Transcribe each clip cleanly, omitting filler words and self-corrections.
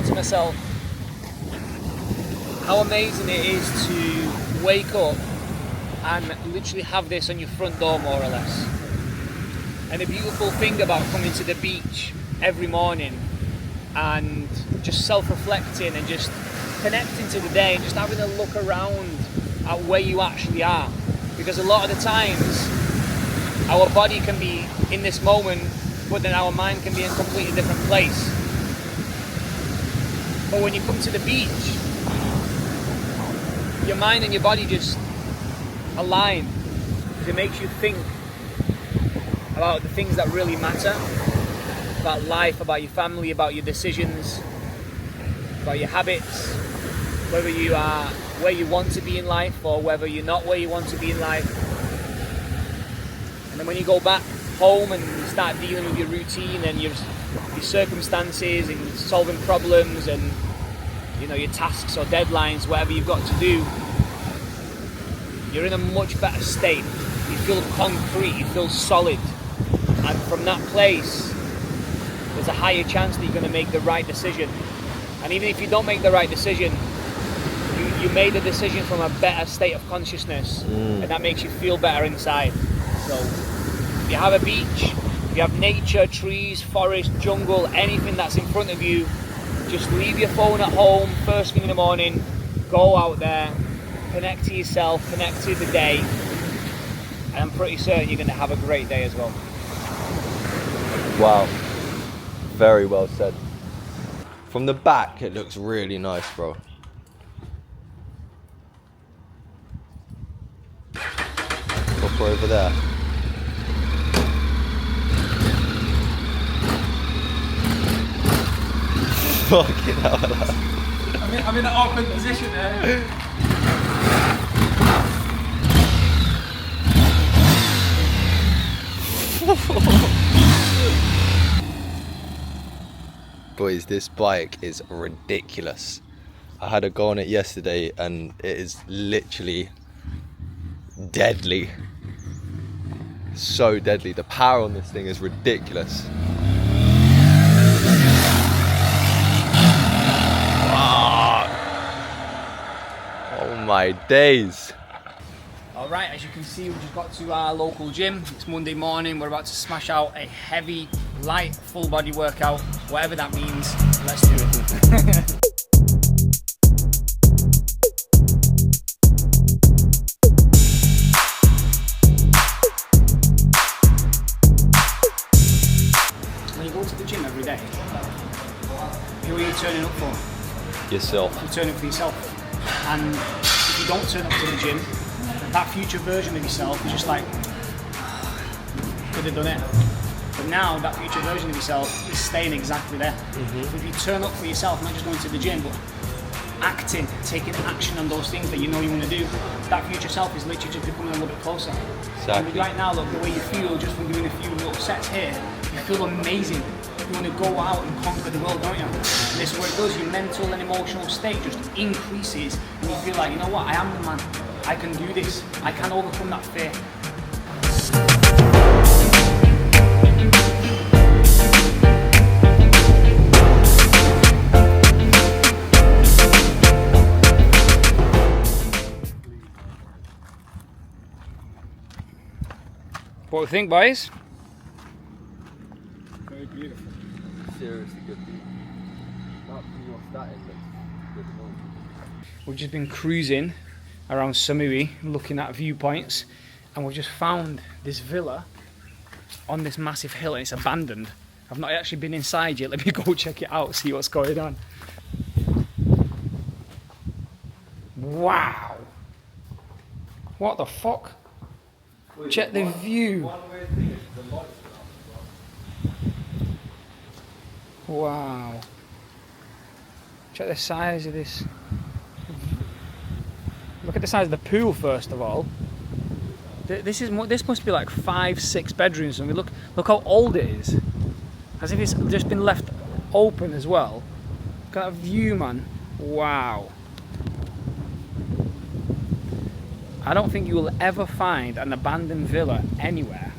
to myself how amazing it is to wake up and literally have this on your front door, more or less. And the beautiful thing about coming to the beach every morning and just self-reflecting and just connecting to the day and just having a look around at where you actually are. Because a lot of the times our body can be in this moment, but then our mind can be in a completely different place. But when you come to the beach, your mind and your body just align. It makes you think about the things that really matter, about life, about your family, about your decisions, about your habits, whether you are where you want to be in life or whether you're not where you want to be in life. And then when you go back home and you start dealing with your routine and your circumstances and solving problems and your tasks or deadlines, whatever you've got to do, you're in a much better state. You feel concrete, you feel solid, and from that place there's a higher chance that you're going to make the right decision. And even if you don't make the right decision, you made a decision from a better state of consciousness, and that makes you feel better inside. So if you have a beach, if you have nature, trees, forest, jungle, anything that's in front of you, just leave your phone at home first thing in the morning, go out there, connect to yourself, connect to the day, and I'm pretty certain you're going to have a great day as well. Wow, very well said. From the back it looks really nice, bro. Proper over there. Fucking hell. I'm in an awkward position there. Boys, this bike is ridiculous. I had a go on it yesterday and it is literally deadly. So deadly. The power on this thing is ridiculous. Oh my days. Alright, as you can see, we just got to our local gym. It's Monday morning. We're about to smash out a heavy, light, full body workout, whatever that means. Let's do it. When you go to the gym every day, who are you turning up for? Yourself. You turn up for yourself. And if you don't turn up to the gym, that future version of yourself is just like, could have done it. But now that future version of yourself is staying exactly there. So if you turn up for yourself, not just going to the gym, but acting, taking action on those things that you know you want to do, that future self is literally just becoming a little bit closer. Exactly. And right now, look, the way you feel just from doing a few little sets here, you feel amazing. You want to go out and conquer the world, don't you? And this is what it does. Your mental and emotional state just increases, and you feel like, you know what, I am the man. I can do this. I can overcome that fear. What do you think, boys? Very beautiful. Seriously good view. That view off that end looks good. We've just been cruising around Samui, looking at viewpoints, and we've just found this villa on this massive hill, and it's abandoned. I've not actually been inside yet. Let me go check it out, see what's going on. Wow! What the fuck? Check the view. Wow. Check the size of this. Look at the size of the pool first of all. This must be like 5-6 bedrooms. And look how old it is. As if it's just been left open as well. Look at that view, man. Wow. I don't think you will ever find an abandoned villa anywhere,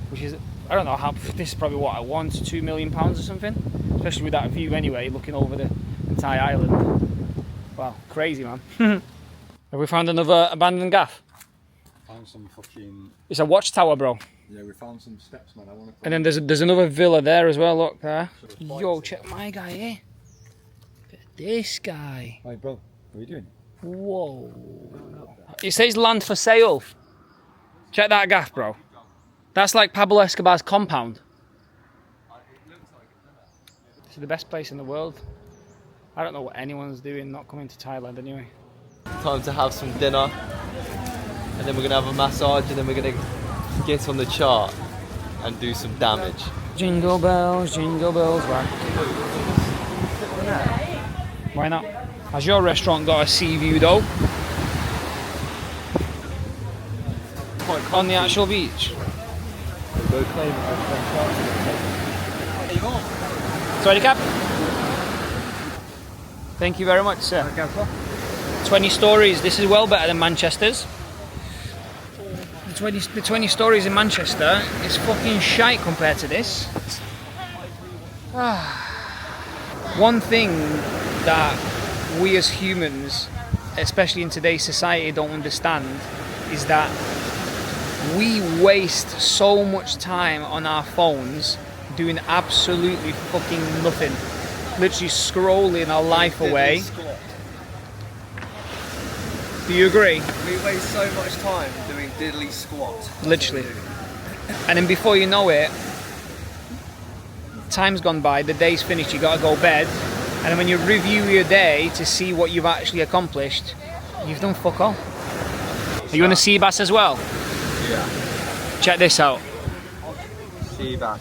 which is, I don't know how, this is probably what, £1 to £2 million or something. especially with that view anyway, looking over the entire island. Wow, crazy, man. Have we found another abandoned gaff? Found some fucking... It's a watchtower, bro. Yeah, we found some steps, man. I want to... And then there's another villa there as well, look there. Yo, check my guy here. Look at this guy. Hey, bro, what are you doing? Whoa. It says land for sale. Check that gaff, bro. That's like Pablo Escobar's compound. This is the best place in the world. I don't know what anyone's doing not coming to Thailand anyway. Time to have some dinner, and then we're gonna have a massage, and then we're gonna get on the chart and do some damage. Jingle bells, rock. Why not? Has your restaurant got a sea view though? On the actual beach? Go claim it. Sorry, Cap. Thank you very much, sir. 20 stories. This is well better than Manchester's. The 20 stories in Manchester is fucking shite compared to this. One thing that we as humans, especially in today's society, don't understand is that we waste so much time on our phones doing absolutely fucking nothing. Literally scrolling our life away. Do you agree? We waste so much time doing diddly squats. Literally. And then before you know it, time's gone by, the day's finished, you gotta go bed. And then when you review your day to see what you've actually accomplished, you've done fuck all. Are you on a sea bass as well? Yeah. Check this out. Sea bass.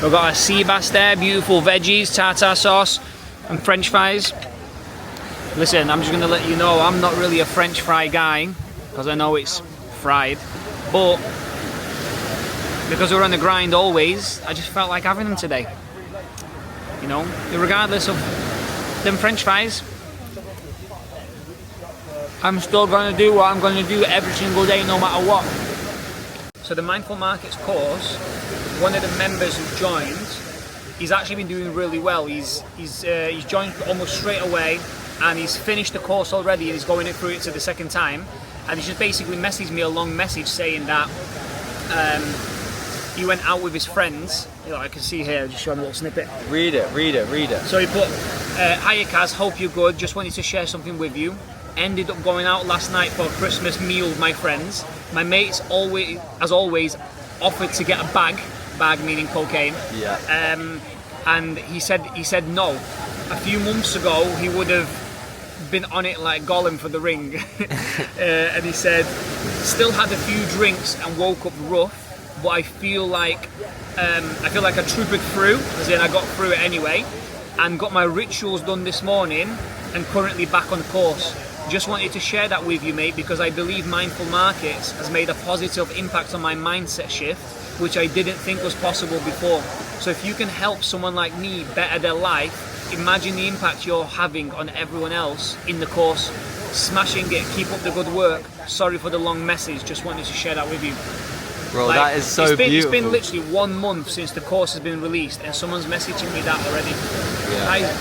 We've got a sea bass there, beautiful veggies, tartar sauce, and French fries. Listen, I'm just gonna let you know I'm not really a French fry guy because I know it's fried, but because we're on the grind always, I just felt like having them today. You know, regardless of them French fries, I'm still gonna do what I'm gonna do every single day, no matter what. So the Mindful Markets course, one of the members who joined, he's actually been doing really well. He's joined almost straight away, and he's finished the course already, and he's going through it to the second time. And he just basically messaged me a long message saying that he went out with his friends. You know, I can see here, just showing a little snippet. Read it. So he put, "Hiya Kaz, hope you're good. Just wanted to share something with you. Ended up going out last night for a Christmas meal with my friends. My mates always, as always, offered to get a bag meaning cocaine. Yeah. And he said no. A few months ago, he would have been on it like Gollum for the ring." And he said, "Still had a few drinks and woke up rough, but I feel like I troopered through, as in I got through it anyway, and got my rituals done this morning, and currently back on course. Just wanted to share that with you, mate, because I believe Mindful Markets has made a positive impact on my mindset shift, which I didn't think was possible before. So if you can help someone like me better their life, imagine the impact you're having on everyone else in the course. Smashing it, keep up the good work. Sorry for the long message, just wanted to share that with you." Bro, that is so beautiful. It's been literally 1 month since the course has been released, and someone's messaging me that already. Yeah.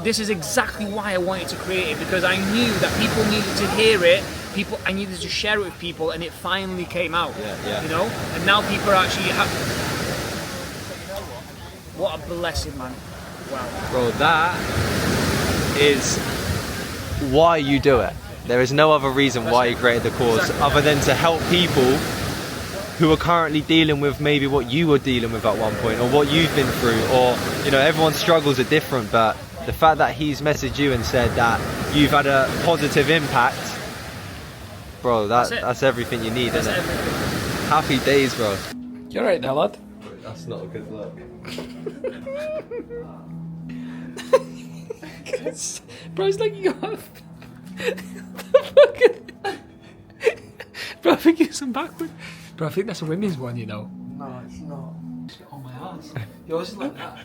This is exactly why I wanted to create it, because I knew that people needed to hear it. I needed to share it with people, and it finally came out. Yeah. You know, and now people are actually What a blessing, man! Wow. Bro, that is why you do it. There is no other reason why you created the course other than to help people who are currently dealing with maybe what you were dealing with at one point, or what you've been through, or, you know, everyone's struggles are different, but the fact that he's messaged you and said that you've had a positive impact, bro, that's everything you need, isn't it? Happy days, bro. You're right there, lad. That's not a good look. Bro, it's like you got Bro, I think it's some backward. Bro, I think that's a women's one, you know. No, it's not. On my ass. Yours is like that.